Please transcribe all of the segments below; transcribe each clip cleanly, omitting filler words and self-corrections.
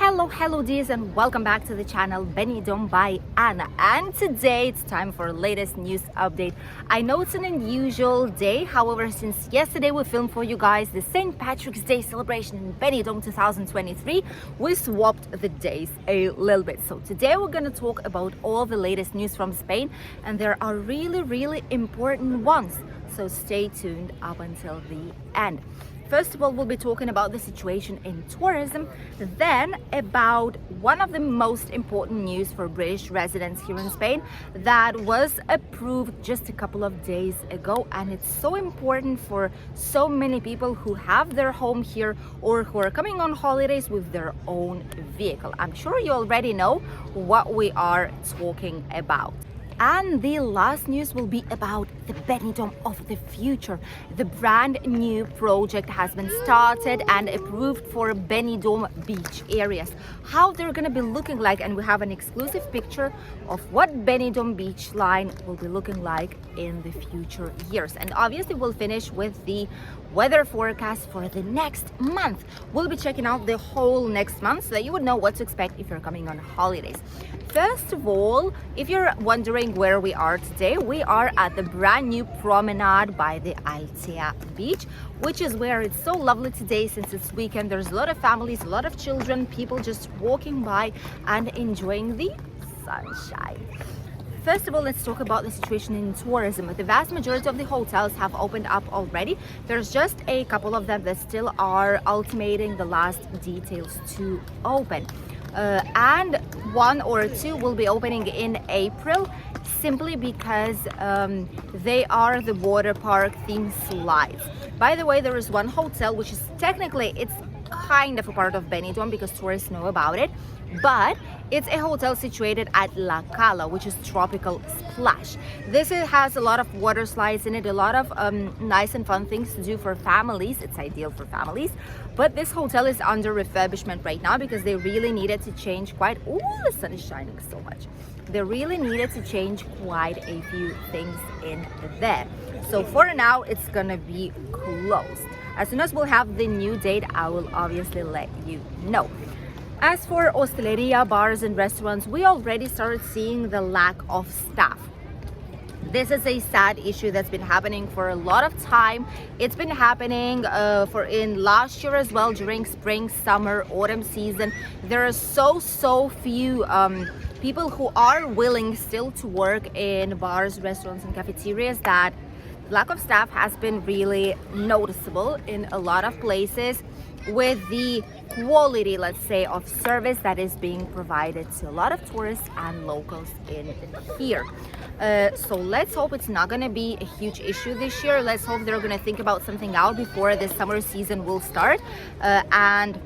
Hello dears, and welcome back to the channel Benidorm by Anna. And today it's time for latest news update. I know it's an unusual day, however, since yesterday we filmed for you guys the St. Patrick's Day celebration in Benidorm 2023, we swapped the days a little bit. So today we're going to talk about all the latest news from Spain, and there are really important ones, so stay tuned up until the end. First of all, we'll be talking about the situation in tourism, then about one of the most important news for British residents here in Spain that was approved just a couple of days ago, and it's so important for so many people who have their home here or who are coming on holidays with their own vehicle. I'm sure you already know what we are talking about. And the last news will be about the Benidorm of the future. The brand new project has been started and approved for Benidorm beach areas. How they're going to be looking like, and we have an exclusive picture of what Benidorm beach line will be looking like in the future years. And obviously we'll finish with the weather forecast for the next month. We'll be checking out the whole next month so that you would know what to expect if you're coming on holidays. First of all, if you're wondering where we are today, we are at the brand new promenade by the Altea beach, which is where it's so lovely today since it's weekend. There's a lot of families, a lot of children, people just walking by and enjoying the sunshine. First of all, let's talk about the situation in tourism. The vast majority of the hotels have opened up already. There's just a couple of them that still are ultimating the last details to open. And one or two will be opening in April, simply because they are the water park theme slides. By the way, there is one hotel which is technically, it's kind of a part of Benidorm because tourists know about it, but it's a hotel situated at La Cala, which is tropical splash. Has a lot of water slides in it, a lot of nice and fun things to do for families. It's ideal for families, but this hotel is under refurbishment right now because they really needed to change the sun is shining so much. They really needed to change quite a few things in there. So for now, it's gonna be closed. As soon as we'll have the new date, I will obviously let you know. As for hosteleria, bars and restaurants, we already started seeing the lack of staff. This is a sad issue that's been happening for a lot of time. It's been happening in last year as well, during spring, summer, autumn season. There are so few people who are willing still to work in bars, restaurants and cafeterias that lack of staff has been really noticeable in a lot of places, with the quality, let's say, of service that is being provided to a lot of tourists and locals in here. So let's hope it's not going to be a huge issue this year. Let's hope they're going to think about something out before the summer season will start, and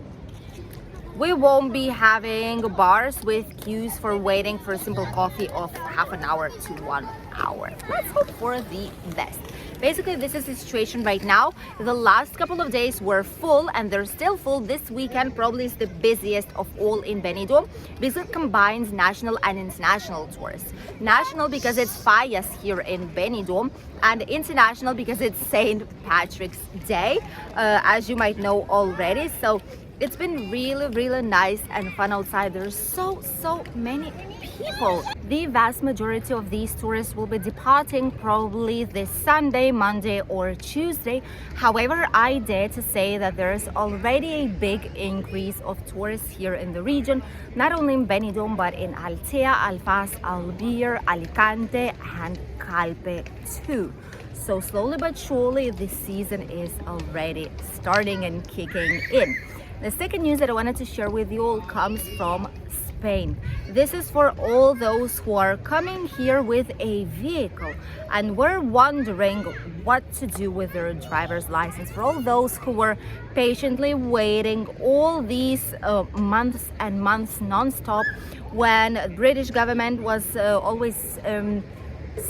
we won't be having bars with queues for waiting for a simple coffee of half an hour to 1 hour. Let's hope for the best. Basically, this is the situation right now. The last couple of days were full, and they're still full. This weekend probably is the busiest of all in Benidorm because it combines national and international tourists. National because it's Fallas here in Benidorm, and international because it's St. Patrick's Day, as you might know already. So it's been really nice and fun outside. There's so many people. The vast majority of these tourists will be departing probably this Sunday, Monday or Tuesday. However, I dare to say that there's already a big increase of tourists here in the region, not only in Benidorm but in Altea, Alfaz, Albier, Alicante and Calpe too. So slowly but surely this season is already starting and kicking in. The second news that I wanted to share with you all comes from Spain. This is for all those who are coming here with a vehicle and were wondering what to do with their driver's license. For all those who were patiently waiting all these months and months non-stop, when the British government was always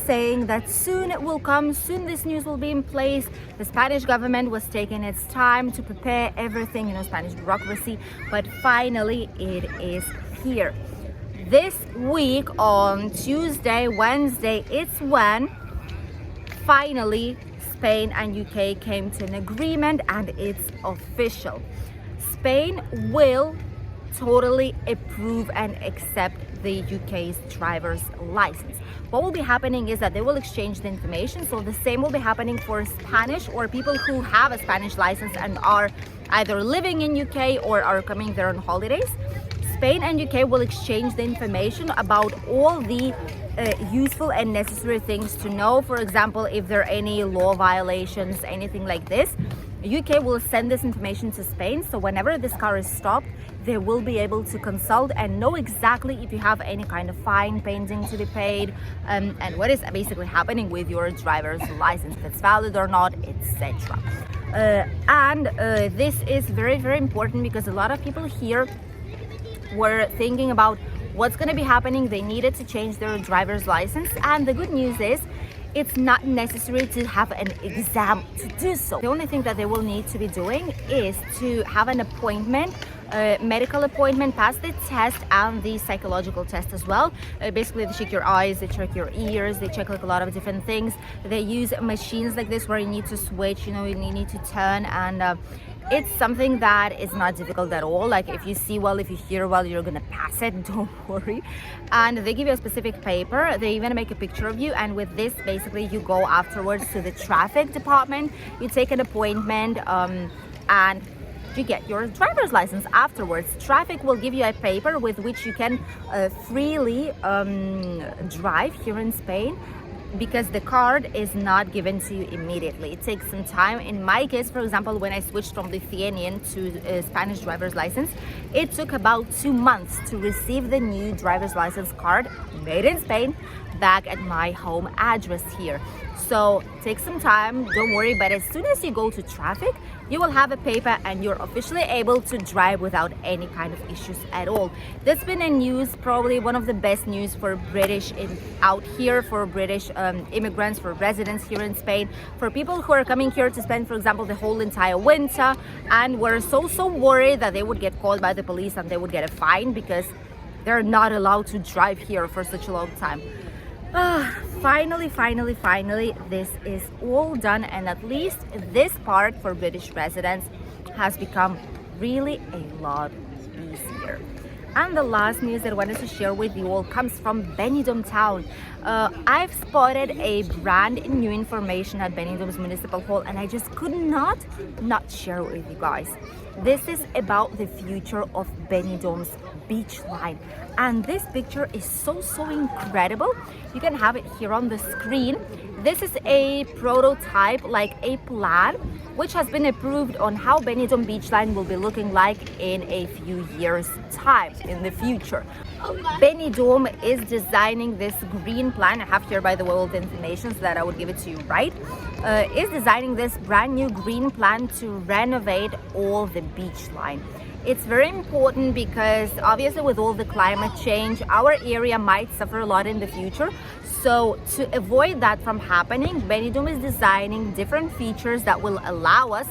saying that soon it will come, soon this news will be in place. The Spanish government was taking its time to prepare everything, Spanish bureaucracy, but finally it is here. This week on Tuesday, Wednesday, it's when finally Spain and UK came to an agreement, and it's official. Spain will totally approve and accept the UK's driver's license. What will be happening is that they will exchange the information. So the same will be happening for Spanish or people who have a Spanish license and are either living in UK or are coming there on holidays. Spain and UK will exchange the information about all the useful and necessary things to know. For example, if there are any law violations, anything like this, UK will send this information to Spain. So whenever this car is stopped, they will be able to consult and know exactly if you have any kind of fine pending to be paid, and what is basically happening with your driver's license, if it's valid or not, etc. This is very, very important because a lot of people here were thinking about what's going to be happening. They needed to change their driver's license, and the good news is it's not necessary to have an exam to do so. The only thing that they will need to be doing is to have an appointment, medical appointment, pass the test and the psychological test as well. Basically, they check your eyes, they check your ears, they check like a lot of different things. They use machines like this where you need to switch, you need to turn, and it's something that is not difficult at all. Like if you see well, if you hear well, you're gonna pass it, don't worry. And they give you a specific paper, they even make a picture of you, and with this basically you go afterwards to the traffic department, you take an appointment, and you get your driver's license afterwards. Traffic will give you a paper with which you can freely drive here in Spain, because the card is not given to you immediately. It takes some time. In my case, for example, when I switched from Lithuanian to Spanish driver's license, it took about 2 months to receive the new driver's license card made in Spain back at my home address here. So take some time, don't worry, but as soon as you go to traffic, you will have a paper and you're officially able to drive without any kind of issues at all. That's been in news, probably one of the best news for British out here, for British immigrants, for residents here in Spain, for people who are coming here to spend, for example, the whole entire winter and were so worried that they would get called by the police and they would get a fine because they're not allowed to drive here for such a long time. Finally, this is all done, and at least this part for British residents has become really a lot easier. And the last news that I wanted to share with you all comes from Benidorm Town. I've spotted a brand new information at Benidorm's Municipal Hall, and I just could not share it with you guys. This is about the future of Benidorm's beach line, and this picture is so incredible. You can have it here on the screen. This is a prototype, like a plan, which has been approved on how Benidorm beach line will be looking like in a few years time in the future. Benidorm is designing this green plan. I have here, by the way, all the information so that I would give it to you right. Is designing this brand new green plan to renovate all the beach line. It's very important because obviously with all the climate change, our area might suffer a lot in the future. So to avoid that from happening, Benidorm is designing different features that will allow us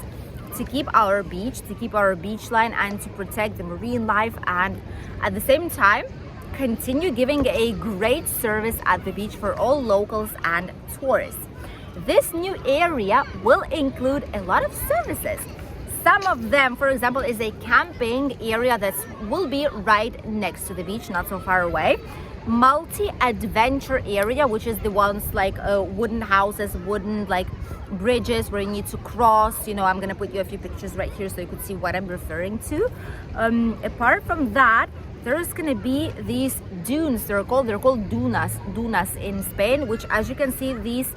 to keep our beach line and to protect the marine life, and at the same time continue giving a great service at the beach for all locals and tourists. This new area will include a lot of services. Some of them, for example, is a camping area that will be right next to the beach, not so far away. Multi-adventure area, which is the ones like wooden houses, wooden like bridges where you need to cross. I'm gonna put you a few pictures right here so you could see what I'm referring to. Apart from that, there's gonna be these dunes. They're called dunas in Spain, which, as you can see, these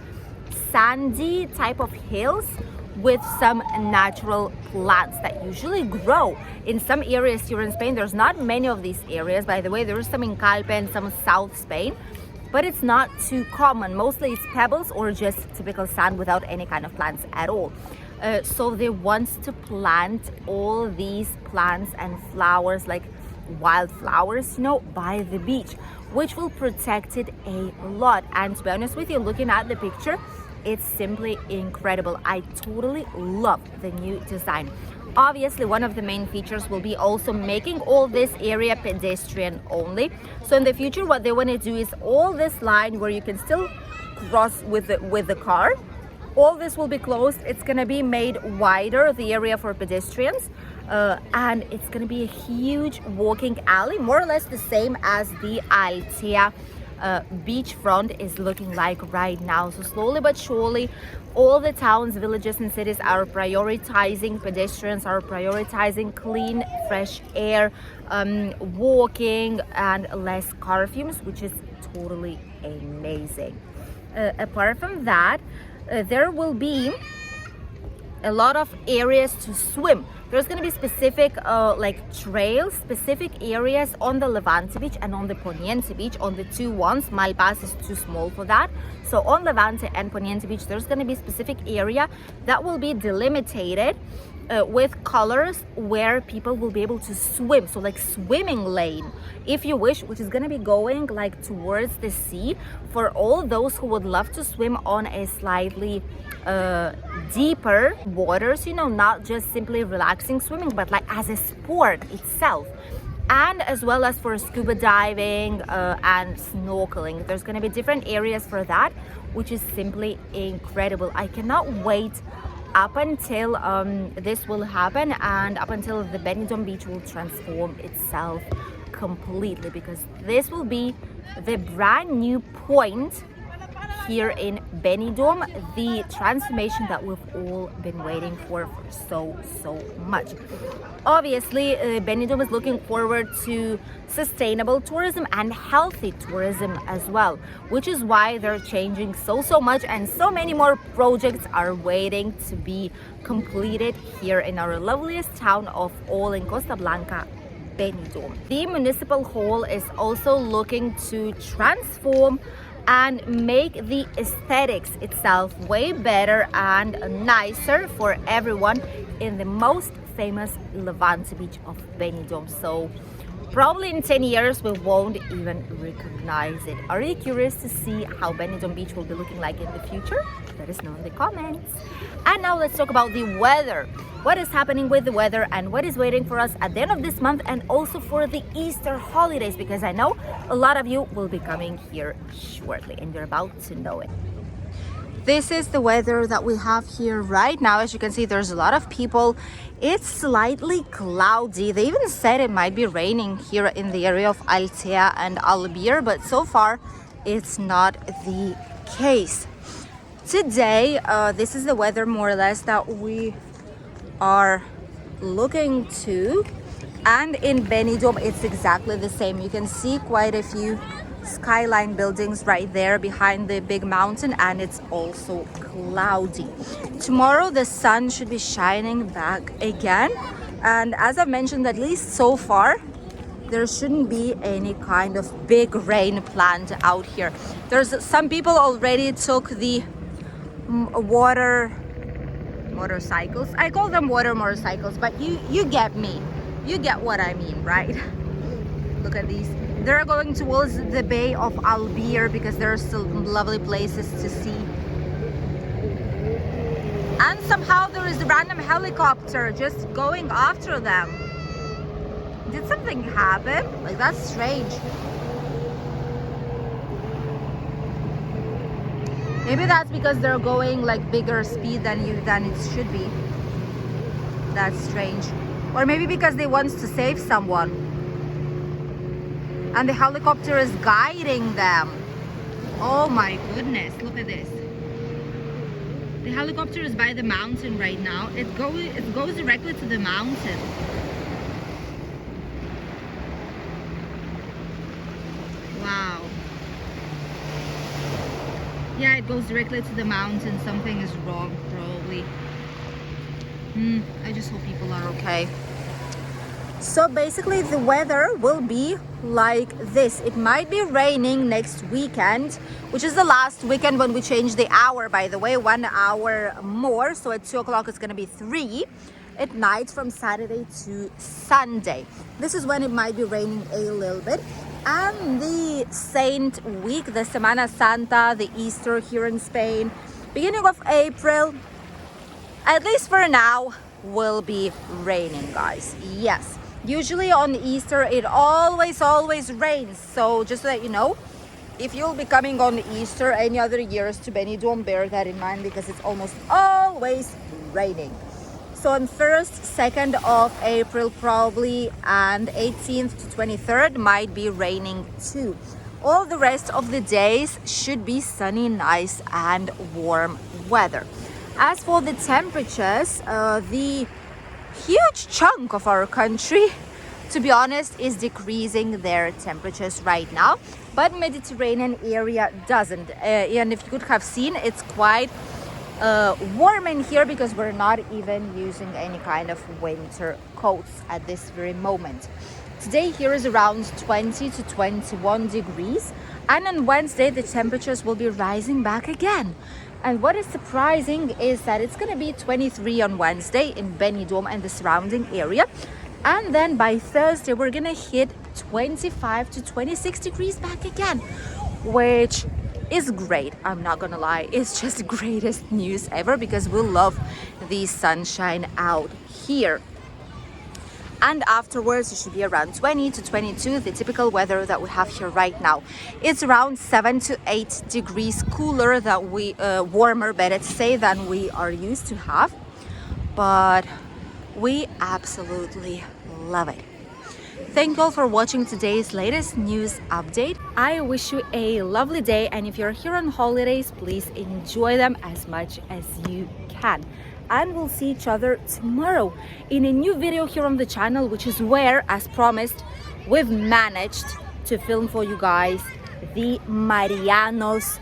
sandy type of hills with some natural plants that usually grow in some areas here in Spain. There's not many of these areas, by the way. There is some in Calpe and some South Spain, but it's not too common. Mostly it's pebbles or just typical sand without any kind of plants at all. So they want to plant all these plants and flowers, like wildflowers, by the beach, which will protect it a lot. And to be honest with you, looking at the picture, it's simply incredible. I totally love the new design. Obviously, one of the main features will be also making all this area pedestrian only. So in the future, what they want to do is all this line where you can still cross with the car, all this will be closed. It's going to be made wider, the area for pedestrians, and it's gonna be a huge walking alley, more or less the same as the Altea beachfront is looking like right now. So slowly but surely, all the towns, villages and cities are prioritizing pedestrians, are prioritizing clean fresh air, walking and less car fumes, which is totally amazing. Apart from that, there will be a lot of areas to swim. There's going to be specific like trails, specific areas on the Levante Beach and on the Poniente Beach, on the two ones. Malpas is too small for that. So on Levante and Poniente Beach, there's going to be specific area that will be delimited with colors where people will be able to swim. So like swimming lane, if you wish, which is going to be going like towards the sea for all those who would love to swim on a slightly deeper waters, you know, not just simply relaxing swimming, but like as a sport itself. And as well as for scuba diving and snorkeling. There's going to be different areas for that, which is simply incredible. I cannot wait up until this will happen and up until the Benidorm Beach will transform itself completely, because this will be the brand new point here in Benidorm, the transformation that we've all been waiting for so much. Obviously, Benidorm is looking forward to sustainable tourism and healthy tourism as well, which is why they're changing so much, and so many more projects are waiting to be completed here in our loveliest town of all in Costa Blanca, Benidorm. The municipal hall is also looking to transform and make the aesthetics itself way better and nicer for everyone in the most famous Levante Beach of Benidorm. So probably in 10 years we won't even recognize it. Are you curious to see how Benidorm Beach will be looking like in the future? Let us know in the comments. And now let's talk about the weather. What is happening with the weather and what is waiting for us at the end of this month, and also for the Easter holidays, because I know a lot of you will be coming here shortly and you're about to know it. This is the weather that we have here right now. As you can see, there's a lot of people. It's slightly cloudy. They even said it might be raining here in the area of Altea and Albier, but so far it's not the case. Today, this is the weather more or less that we are looking to, and in Benidorm it's exactly the same. You can see quite a few skyline buildings right there behind the big mountain, and it's also cloudy. Tomorrow the sun should be shining back again, and as I've mentioned, at least so far there shouldn't be any kind of big rain planned out here. There's some people already took the motorcycles. I call them water motorcycles, but you get me. You get what I mean, right? Look at these. They're going towards the Bay of Albier because there are still lovely places to see. And somehow there is a random helicopter just going after them. Did something happen? Like, that's strange. Maybe that's because they're going like bigger speed than it should be. That's strange. Or maybe because they want to save someone, and the helicopter is guiding them. Oh my goodness, look at this. The helicopter is by the mountain right now. It goes directly to the mountain. Wow. Yeah, it goes directly to the mountain. Something is wrong, probably. I just hope people are okay. So basically the weather will be like this. It might be raining next weekend, which is the last weekend when we change the hour, by the way, 1 hour more. So at 2 o'clock it's going to be 3 at night from Saturday to Sunday. This is when it might be raining a little bit. And the Saint week, the Semana Santa, the Easter here in Spain, beginning of April, at least for now, will be raining, guys. Yes, usually on Easter it always rains. So just to let you know, if you'll be coming on Easter any other years to Benidorm, bear that in mind, because it's almost always raining. So on 1st, 2nd of April probably, and 18th to 23rd might be raining too. All the rest of the days should be sunny, nice and warm weather. As for the temperatures, the huge chunk of our country, to be honest, is decreasing their temperatures right now, but Mediterranean area doesn't. And if you could have seen, it's quite warm in here because we're not even using any kind of winter coats at this very moment. Today here is around 20 to 21 degrees, and on Wednesday the temperatures will be rising back again. And what is surprising is that it's going to be 23 on Wednesday in Benidorm and the surrounding area, and then by Thursday we're going to hit 25 to 26 degrees back again, which is great. I'm not gonna lie, it's just the greatest news ever because we love the sunshine out here. And afterwards it should be around 20 to 22, the typical weather that we have here right now. It's around 7 to 8 degrees cooler, that we warmer, better to say, than we are used to have, but we absolutely love it. Thank you all for watching today's latest news update. I wish you a lovely day, and if you're here on holidays, please enjoy them as much as you can. And we'll see each other tomorrow in a new video here on the channel, which is where, as promised, we've managed to film for you guys the Mariano's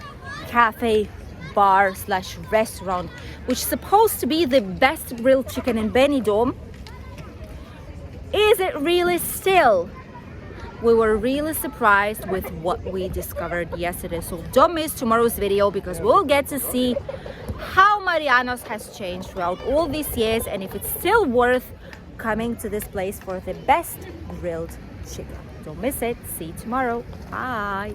Cafe bar slash restaurant, which is supposed to be the best grilled chicken in Benidorm. Is it really still? We were really surprised with what we discovered yesterday, so don't miss tomorrow's video because we'll get to see how Mariano's has changed throughout all these years and if it's still worth coming to this place for the best grilled chicken. Don't miss it. See you tomorrow. Bye.